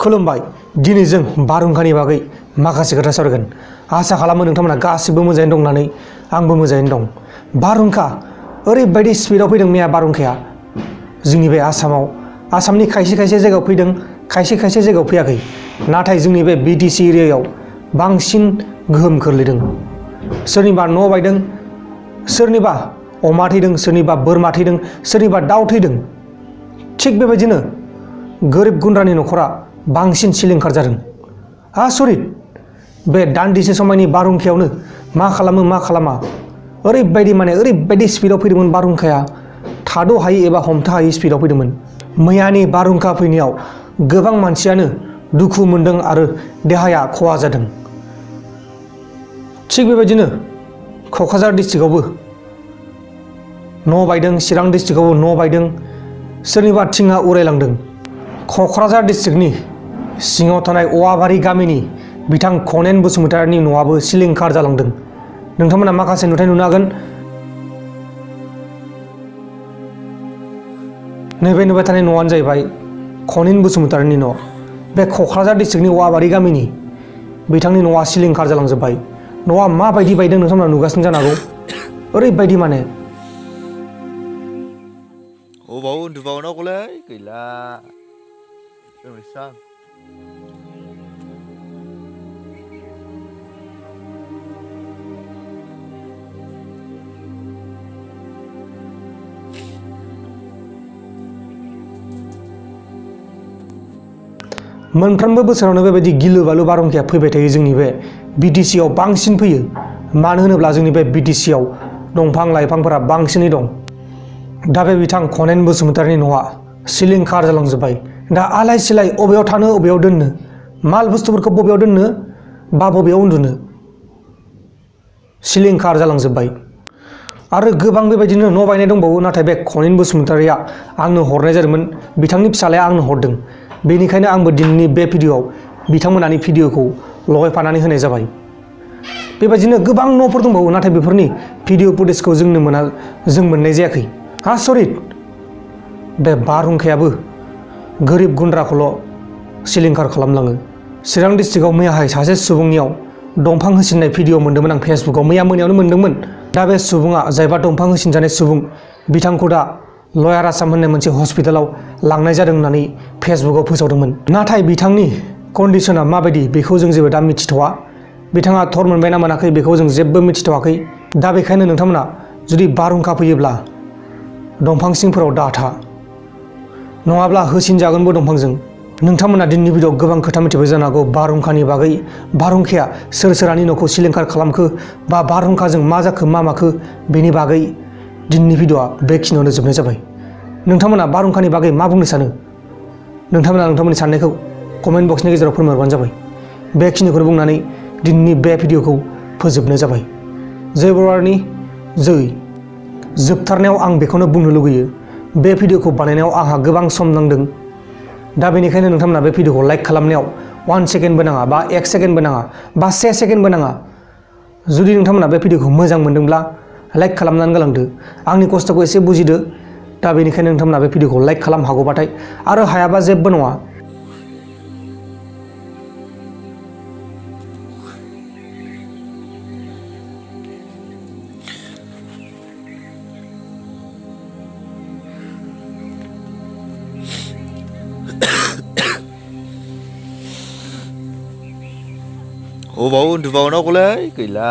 खुलुमबाय दिनै जों बारहुंखानि बागै माखासे खोथा सावरायगोन आसा खालामो नोंथांमोना गासिबो मोजाङैनो दं होननानै आंबो मोजाङैनो दं बारहुंखा ओरैबायदि स्पिडआव फैदों मैया बारहुंखाया जोंनि बे आसामनि खायसे जायगायाव फैदों खायसे जायगायाव फैयाखै नाथाय जोंनि बे बिटिसि एरियायाव बांसिन गोहोम खोख्लैदों सोरनिबा न' बायदों सोरनिबा अमा थैदों सोरनिबा बोरमा थैदों सोरनिबा दाउ थैदों थिग बेबायदिनो गोरिब गुन्द्रानि न'खरा बांसिन सिलिंखार जादों आसरित बे दान्दिसे समायनि बारहुंखायावनो मा खालामो मा खालामा ओरैबायदि स्पिडआव फैदोंमोन बारहुंखाया थाद' हायै एबा हमथा हायै स्पिडआव फैदोंमोन मैयानि बारहुंखा फैनायाव गोबां मानसियानो दुखु मोनदों आरो देहाया खहा जादों थिग बेबायदिनो क'क्राझार डिस्ट्रिक्टआवबो न' बायदों चिरां डिस्ट्रिक्टआवबो न' बायदों सोरनिबा थिङा उरायलांदों क'क्राझार डिस्ट्रिक्टनि सिङाव थानाय औवाबारि गामिनि बिथां खनेन बसुमतारिनि न'आबो सिलिंखार जालांदों नोंथांमोना माखासे नुथाय नुनो हागोन नैबे नुबाय थानाय न'आनो जाहैबाय खनेन बसुमतारिनि न' बे क'क्राझार डिस्ट्रिक्टनि औवाबारि गामिनि बिथांनि न'आ सिलिंखार जालांजोब्बाय न'आ माबायदि बायदों नोंथांमोना नुगासिनो जानो हागौ ओरैबायदि माने अबाव उन्दुबावनांगौलै गैला स्रां मोनफ्रोमबो बोसोरावनो बेबायदि गिलु बालु बारहुंखाया फैबाय थायो जोंनि बे बिटिसिआव बांसिन फैयो मानो होनोब्ला जोंनि बे बिटिसिआव दंफां लाइफांफोरा बांसिनै दं दा बे बिथां खनेन बसुमतारिनि न'आ सिलिंखार जालांजोब्बाय दा आलाय सिलाय अबेयाव थानो अबेयाव दोननो माल बुस्थुफोरखौ बबेयाव दोननो बा बबेयाव उन्दुनो सिलिंखार जालांजोब्बाय आरो गोबां बेबायदिनो न' बायनाय दंबावो नाथाय बे खनेन बसुमतारिया आंनो हरनाय जादोंमोन बिथांनि फिसालाया आंनो हरदों बेनिखायनो आंबो दिनैनि बे भिडिअ'आव बिथांमोनानि भिडिअ'खौ लगायफानानै होनाय जाबाय बेबायदिनो गोबां न'फोर दंबावो नाथाय बेफोरनि भिडिअ फुटेजखौ जों मोननाय जायाखै आसरित बे बारहुंखायाबो गोरिब गुन्द्राखौल' सिलिंखार खालामलाङो चिरां डिस्ट्रिक्टआव मैयाहाय सासे सुबुंनियाव दंफां होसिननाय भिडिअ मोन्दोंमोन आं फेसबुकआव मैया मोनायावनो मोन्दोंमोन दा बे सुबुङा जायबा दंफां होसिनजानाय सुबुं बिथांखौ दा लयार आसाम होननाय मोनसे हस्पिटालाव लांनाय जादों होननानै फेसबुकआव फोसावदोंमोन नाथाय बिथांनि कन्डिसना माबायदि बेखौ जों जेबो दा मिथिथ'वा बिथाङा थर मोनबायना मोनाखै बेखौ जों जेबो मिथिथ'वाखै दा बेखायनो नोंथांमोना जुदि बारहुंखा फैयोब्ला दंफां सिंफोराव दाथा नङाब्ला होसिनजागोनबो दंफांजों नोंथांमोना दिनैनि भिडिअ'आव गोबां खोथा मिथिबाय जानो हागौ बारहुंखानि बागै बारहुंखाया सोरानि न'खौ सिलिंखार खालामखो बा बारहुंखाजों मा जाखो मा माखो बेनि बागै दिनैनि भिडिअ'आ बेखिनियावनो जोबनाय जाबाय नोंथांमोना बारहुंखानि बागै मा बुंनो सानो नोंथांमोना नोंथांमोननि साननायखौ कमेन्ट बक्सनि गेजेराव फोरमायहरबानो जाबाय बेखिनिखौनो बुंनानै दिनैनि बे भिडिअ'खौ फोजोबनाय जाबाय जय बर'नि जय जोबथारनायाव आं बेखौनो बुंनो लुगैयो बे भिडिअ'खौ बानायनायाव आंहा गोबां सम नांदों दा बेनिखायनो नोंथांमोना बे भिडिअ'खौ लाइक खालामनायाव 1 सेकेन्डबो नाङा बा 1 सेकेन्डबो नाङा बा 1 सेकेन्डबो नाङा जुदि नोंथांमोना बे भिडिअ'खौ मोजां मोनदोंब्ला लाइक खालामनानै गालांदो आंनि खस्थ'खौ एसे बुजिदो दा बेनिखायनो नोंथांमोना बे भिडिअ'खौ लाइक खालाम हागौबाथाय आरो हायाबा जेबो नङा अबाव उन्दुबावनांगौलै गैला